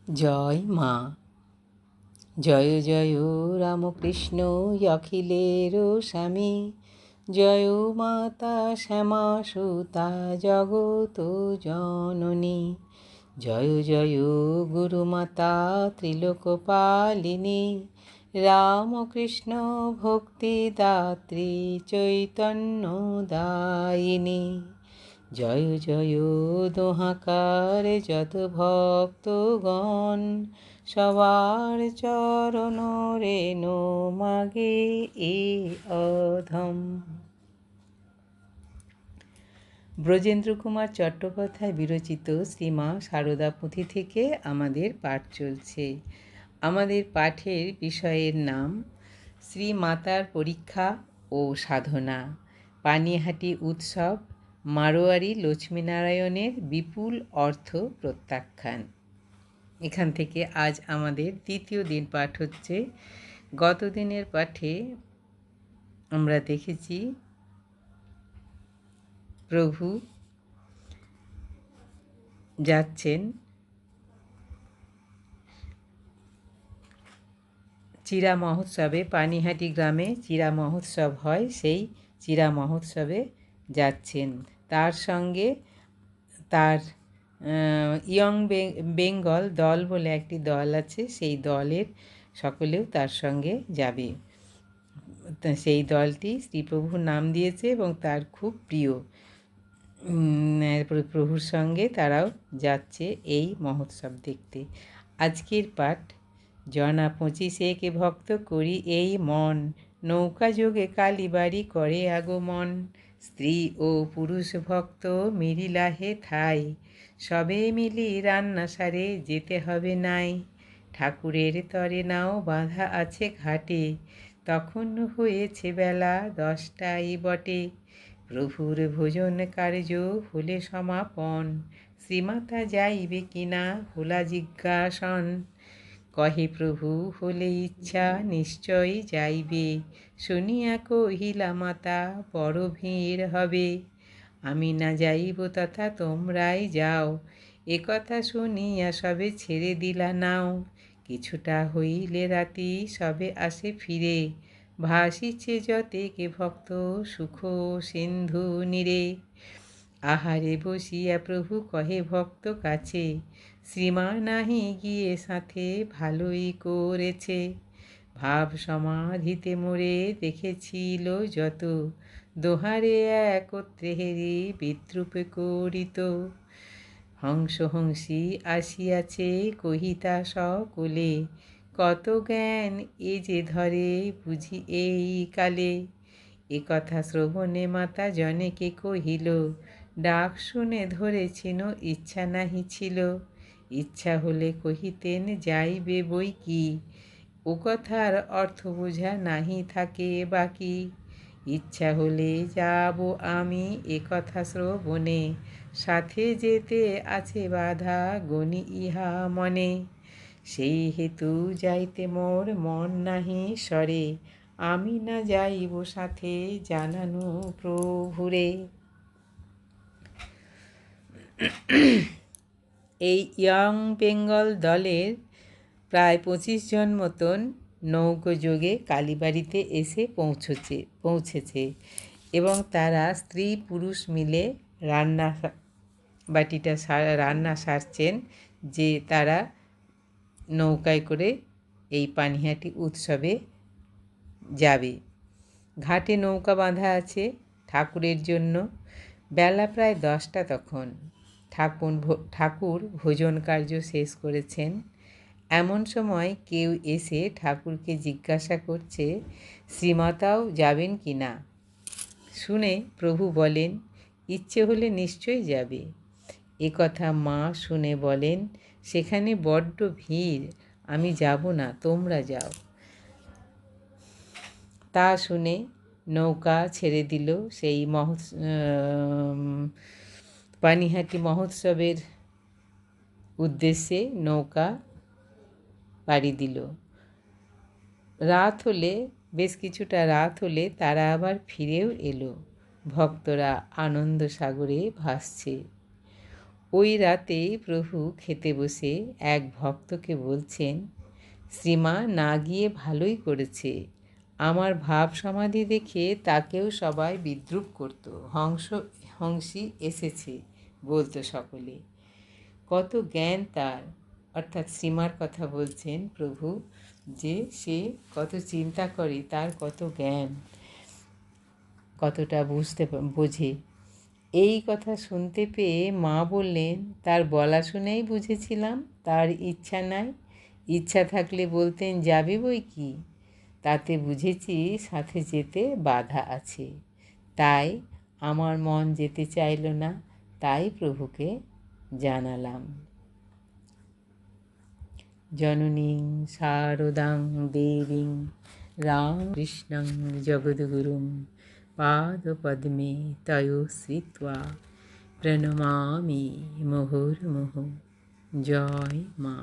জয় মা। জয় জয় রামকৃষ্ণ অখিলের স্বামী, জয় মাতা শ্যামা সুতা জগত জননী, জয় জয় গুরুমাতা ত্রিলোকপালিনী, রামকৃষ্ণ ভক্তিদাত্রী চৈতন্য দায়িনী। জয় জয় দোহাকার যত ভক্তগণ, সবার চরণ রেণু মাগে এ অধম। ব্রজেন্দ্র কুমার চট্টোপাধ্যায় বিরচিত শ্রীমা সারদা পুঁথি থেকে আমাদের পাঠ চলছে। আমাদের পাঠের বিষয়ের নাম শ্রীমাতার পরীক্ষা ও সাধনা, পানিহাটি উৎসব, মারোয়ারি লক্ষ্মীনারায়ণের বিপুল অর্থ প্রত্যাখ্যান। এখান থেকে আজ আমাদের দ্বিতীয় দিন পাঠ হচ্ছে। গত দিনের পাঠে আমরা দেখেছি প্রভু যাচ্ছেন চিরা মহোৎসবে, পানিহাটি গ্রামে চিরা মহোৎসব হয়, সেই চিরা মহোৎসবে যাচ্ছেন। তার সঙ্গে তার ইয়ং বেঙ্গল দল বলে একটি দল আছে, সেই দলের সকলেও তার সঙ্গে যাবে। সেই দলটি শ্রীপ্রভুর নাম দিয়েছে এবং তার খুব প্রিয়। প্রভুর সঙ্গে তারাও যাচ্ছে এই মহোৎসব দেখতে। আজকের পাঠ জনা 25 ভক্ত করি এই মন, নৌকা যোগে কালীবাড়ি করে আগমন, স্ত্রী ও পুরুষ ভক্ত মিরিলাহে ঠাই, সবে মিলি রান্না সারে যেতে হবে নাই, ঠাকুরের তরে নাও বাঁধা আছে ঘাটে, তখন হয়েছে বেলা 10টাই বটে, প্রভুর ভোজন কার্য হলে সমাপন, শ্রীমাতা যাইবে কিনা হোলা জিজ্ঞাসন, কহে প্রভু হলে ইচ্ছা নিশ্চয়ই যাইবে, শুনিয়া কহিলা মাতা বড় ভিড় হবে, আমি না যাইব তথা তোমরাই যাও, এ কথা শুনিয়া সবে ছেড়ে দিলা নাও, কিছুটা হইলে রাতি সবে আসে ফিরে, ভাসিছে যতেকে ভক্ত সুখ সিন্ধু নীরে, আহারে বসিয়া প্রভু কহে ভক্ত কাছে, শ্রীমা নাহি গিয়ে সাথে ভালোই করেছে, ভাব সমাধিতে মোরে দেখেছিল যত, দোহারে একত্রে হেরি বিদ্রুপে করিত, হংস হংসী আসিয়াছে কহিতা সকলে, কত জ্ঞান এ যে ধরে বুঝি এই কালে, এ কথা শ্রবণে মাতা জনেকে কহিল, ডাক শুনে ধরেছিন ইচ্ছা নাহি ছিল, ইচ্ছা হলে কহিতেন যাইবে বই কি, ও কথার অর্থ বোঝা নাহি থাকে বাকি, ইচ্ছা হলে যাব আমি এ কথা শ্রবণে, সাথে যেতে আছে বাধা গণি ইহা মনে, সেই হেতু যাইতে মোর মন নাহি সরে, আমি না যাইব সাথে জানানো প্রভুরে। এই ইয়ং বেঙ্গল দলের প্রায় 25 জন মতন নৌকোযোগে কালীবাড়িতে এসে পৌঁছেছে এবং তারা স্ত্রী পুরুষ মিলে রান্না সারছেন, যে তারা নৌকায় করে এই পানিহাটি উৎসবে যাবে। ঘাটে নৌকা বাঁধা আছে ঠাকুরের জন্য। বেলা প্রায় 10টা তখন। ঠাকুর ভোজন কার্য শেষ করেছেন। এমন সময় কেউ এসে ঠাকুরকে জিজ্ঞাসা করছে শ্রীমাতাও যাবেন কি না। শুনে প্রভু বলেন, ইচ্ছে হলে নিশ্চয়ই যাবে। এ কথা মা শুনে বলেন, সেখানে বড্ড ভিড়, আমি যাব না, তোমরা যাও। তা শুনে নৌকা ছেড়ে দিল, সেই পানিহাটি মহোৎসবের উদ্দেশ্যে নৌকা পাড়ি দিল। বেশ কিছুটা রাত হলে তারা আবার ফিরেও এলো। ভক্তরা আনন্দ সাগরে ভাসছে। ওই রাতে প্রভু খেতে বসে এক ভক্তকে বলছেন, শ্রীমা না গিয়ে ভালোই করেছে। আমার ভাব সমাধি দেখে তাকেও সবাই বিদ্রূপ করত। হংসী এসেছে বলতো সকলে। কত জ্ঞান তার, অর্থাৎ শ্রীমার কথা বলছেন প্রভু, যে সে কত চিন্তা করে, তার কত জ্ঞান, কতটা বোঝে। এই কথা শুনতে পেয়ে মা বললেন, তার বলা শুনেই বুঝেছিলাম তার ইচ্ছা নাই। ইচ্ছা থাকলে বলতেন যাবে বই কি। তাতে বুঝেছি সাথে যেতে বাধা আছে। তাই আমার মন যেতে চাইল না, তাই প্রভুকে জানালাম। জননীং শারদাং দেবীং রামকৃষ্ণং জগদ্গুরুং পাদপদ্মে তয়োশ্রিত্বা প্রণমামি মুহুর্মুহুঃ। জয় মা।